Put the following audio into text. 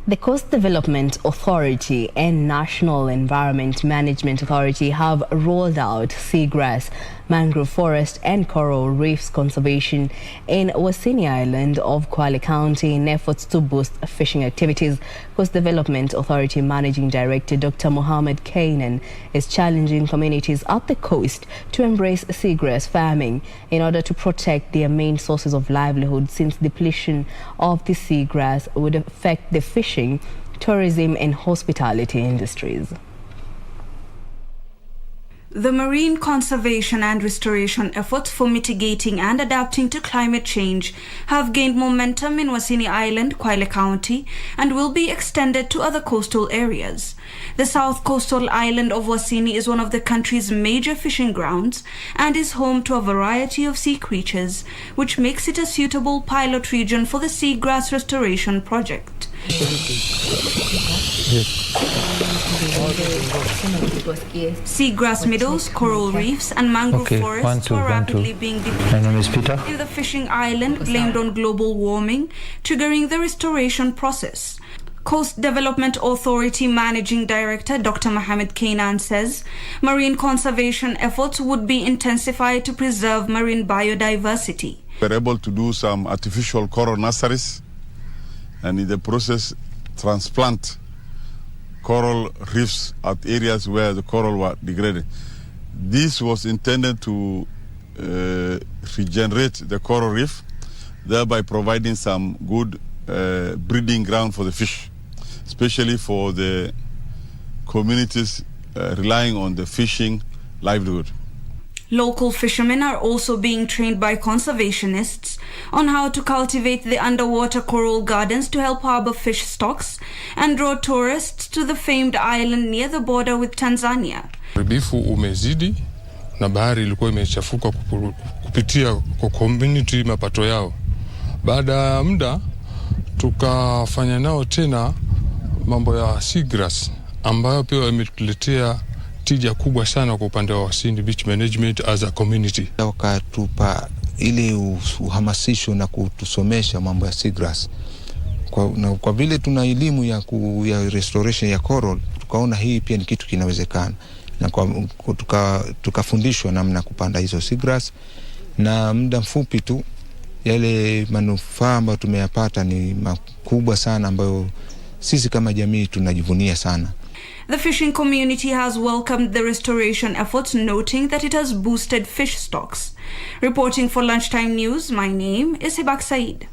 The Coast Development Authority and National Environment Management Authority have rolled out seagrass, mangrove forest and coral reefs conservation in Wasini Island of Kwale County in efforts to boost fishing activities. Coast Development Authority Managing Director Dr. Mohamed Keinan is challenging communities at the coast to embrace seagrass farming in order to protect their main sources of livelihood, since depletion of the seagrass would affect the fishing, tourism and hospitality industries. The marine conservation and restoration efforts for mitigating and adapting to climate change have gained momentum in Wasini Island, Kwale County, and will be extended to other coastal areas. The south coastal island of Wasini is one of the country's major fishing grounds and is home to a variety of sea creatures, which makes it a suitable pilot region for the seagrass restoration project. Seagrass meadows, coral reefs and mangrove forests are rapidly being depleted. My name is Peter. With the fishing island blamed on global warming, triggering the restoration process. Coast Development Authority Managing Director Dr. Mohamed Keinan says marine conservation efforts would be intensified to preserve marine biodiversity. We're able to do some artificial coral nurseries, and in the process transplant coral reefs at areas where the coral were degraded. This was intended to regenerate the coral reef, thereby providing some good breeding ground for the fish, especially for the communities relying on the fishing livelihood. Local fishermen are also being trained by conservationists on how to cultivate the underwater coral gardens to help harbor fish stocks and draw tourists to the famed island near the border with Tanzania. Uharibifu umezidi na bahari ilikuwa imechafuka kupitia kwa community mapato yao. Baada ya muda tukafanya nao tena mambo ya seagrass ambayo pia imetuletea tija kubwa sana kwa upande wa Wasini beach management as a community. Wakatupa ile uhamasisho na kutusomesha mambo ya seagrass. Kwa vile tuna elimu ya restoration ya coral, tukaona hii pia ni kitu kinawezekana. Na tukafundishwa namna kupanda hizo seagrass, na muda mfupi tu yale manufaa ambayo tumeyapata ni makubwa sana, ambayo sisi kama jamii tunajivunia sana. The fishing community has welcomed the restoration efforts, noting that it has boosted fish stocks. Reporting for Lunchtime News, my name is Hibak Said.